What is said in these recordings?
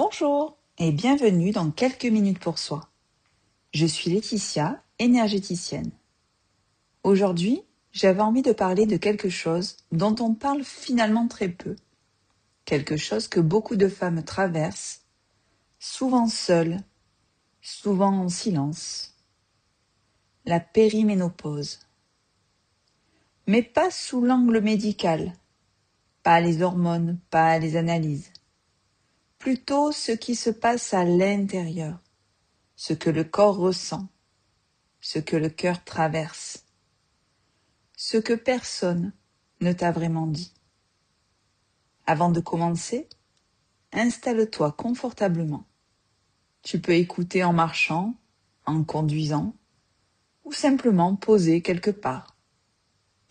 Bonjour et bienvenue dans Quelques minutes pour soi. Je suis Laetitia, énergéticienne. Aujourd'hui, j'avais envie de parler de quelque chose dont on parle finalement très peu. Quelque chose que beaucoup de femmes traversent, souvent seules, souvent en silence. La périménopause. Mais pas sous l'angle médical, pas les hormones, pas les analyses. Plutôt ce qui se passe à l'intérieur, ce que le corps ressent, ce que le cœur traverse, ce que personne ne t'a vraiment dit. Avant de commencer, installe-toi confortablement. Tu peux écouter en marchant, en conduisant, ou simplement poser quelque part.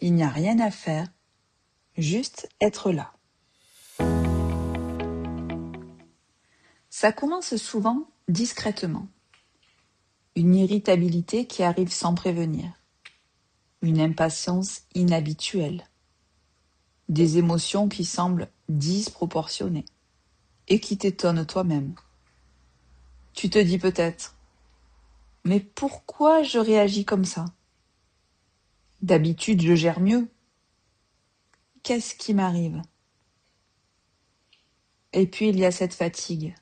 Il n'y a rien à faire, juste être là. Ça commence souvent discrètement. Une irritabilité qui arrive sans prévenir. Une impatience inhabituelle. Des émotions qui semblent disproportionnées et qui t'étonnent toi-même. Tu te dis peut-être, mais pourquoi je réagis comme ça? D'habitude, je gère mieux. Qu'est-ce qui m'arrive? Et puis il y a cette fatigue.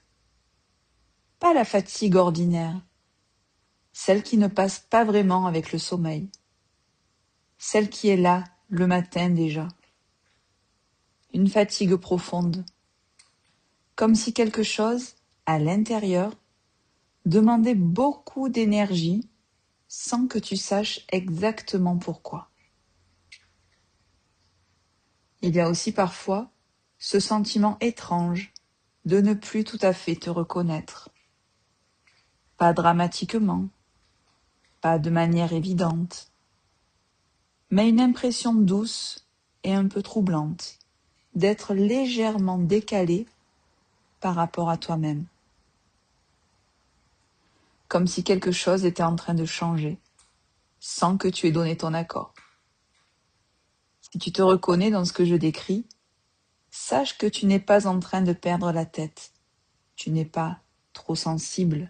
Pas la fatigue ordinaire, celle qui ne passe pas vraiment avec le sommeil, celle qui est là le matin déjà. Une fatigue profonde, comme si quelque chose, à l'intérieur, demandait beaucoup d'énergie sans que tu saches exactement pourquoi. Il y a aussi parfois ce sentiment étrange de ne plus tout à fait te reconnaître. Pas dramatiquement, pas de manière évidente, mais une impression douce et un peu troublante d'être légèrement décalé par rapport à toi-même. Comme si quelque chose était en train de changer, sans que tu aies donné ton accord. Si tu te reconnais dans ce que je décris, sache que tu n'es pas en train de perdre la tête. Tu n'es pas trop sensible.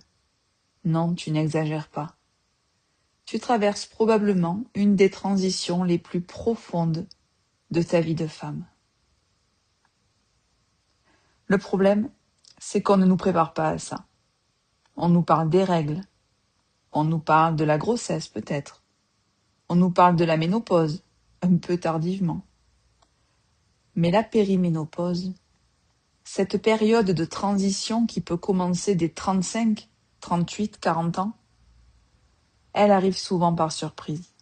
Non, tu n'exagères pas. Tu traverses probablement une des transitions les plus profondes de ta vie de femme. Le problème, c'est qu'on ne nous prépare pas à ça. On nous parle des règles. On nous parle de la grossesse peut-être. On nous parle de la ménopause, un peu tardivement. Mais la périménopause, cette période de transition qui peut commencer dès 35, 38, 40 ans, elle arrive souvent par surprise.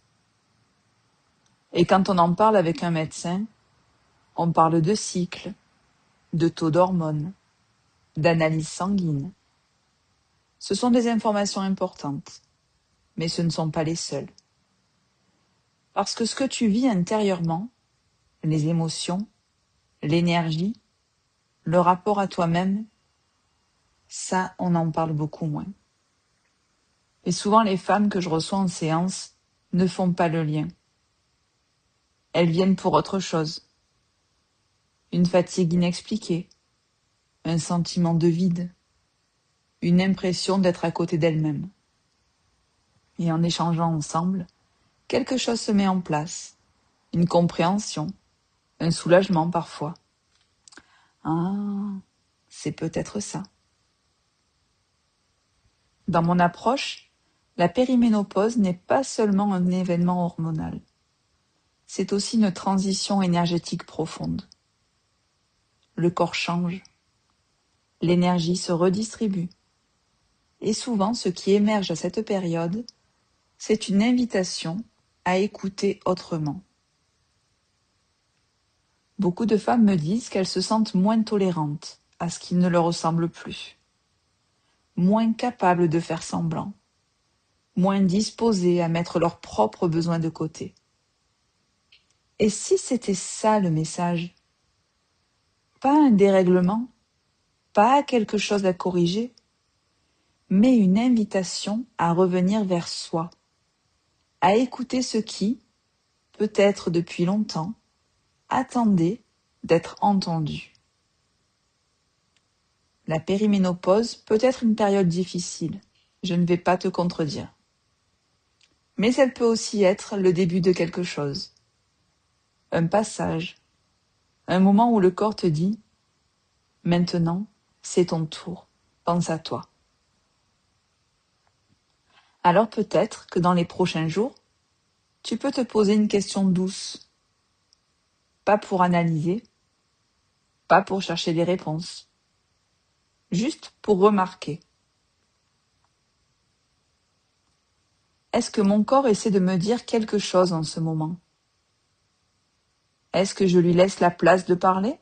Et quand on en parle avec un médecin, on parle de cycle, de taux d'hormones, d'analyse sanguine. Ce sont des informations importantes, mais ce ne sont pas les seules. Parce que ce que tu vis intérieurement, les émotions, l'énergie, le rapport à toi-même, ça, on en parle beaucoup moins. Et souvent, les femmes que je reçois en séance ne font pas le lien. Elles viennent pour autre chose. Une fatigue inexpliquée, un sentiment de vide, une impression d'être à côté d'elles-mêmes. Et en échangeant ensemble, quelque chose se met en place, une compréhension, un soulagement parfois. Ah, c'est peut-être ça. Dans mon approche, la périménopause n'est pas seulement un événement hormonal. C'est aussi une transition énergétique profonde. Le corps change. L'énergie se redistribue. Et souvent, ce qui émerge à cette période, c'est une invitation à écouter autrement. Beaucoup de femmes me disent qu'elles se sentent moins tolérantes à ce qui ne leur ressemble plus, moins capables de faire semblant, moins disposées à mettre leurs propres besoins de côté. Et si c'était ça le message? Pas un dérèglement, pas quelque chose à corriger, mais une invitation à revenir vers soi, à écouter ce qui, peut-être depuis longtemps, attendait d'être entendu. La périménopause peut être une période difficile, je ne vais pas te contredire. Mais elle peut aussi être le début de quelque chose. Un passage, un moment où le corps te dit « Maintenant, c'est ton tour, pense à toi ». Alors peut-être que dans les prochains jours, tu peux te poser une question douce. Pas pour analyser, pas pour chercher des réponses. Juste pour remarquer. Est-ce que mon corps essaie de me dire quelque chose en ce moment? Est-ce que je lui laisse la place de parler?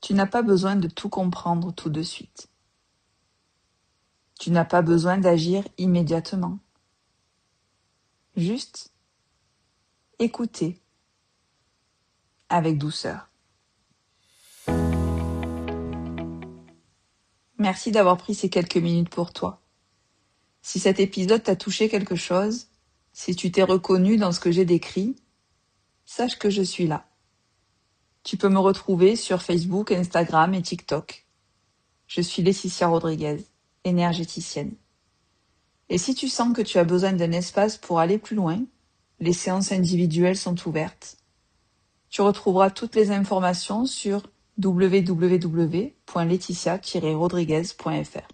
Tu n'as pas besoin de tout comprendre tout de suite. Tu n'as pas besoin d'agir immédiatement. Juste écouter avec douceur. Merci d'avoir pris ces quelques minutes pour toi. Si cet épisode t'a touché quelque chose, si tu t'es reconnu dans ce que j'ai décrit, sache que je suis là. Tu peux me retrouver sur Facebook, Instagram et TikTok. Je suis Laetitia Rodriguez, énergéticienne. Et si tu sens que tu as besoin d'un espace pour aller plus loin, les séances individuelles sont ouvertes. Tu retrouveras toutes les informations sur www.laetitia-rodriguez.fr.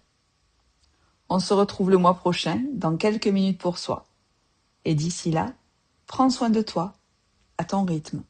On se retrouve le mois prochain, dans quelques minutes pour soi. Et d'ici là, prends soin de toi, à ton rythme.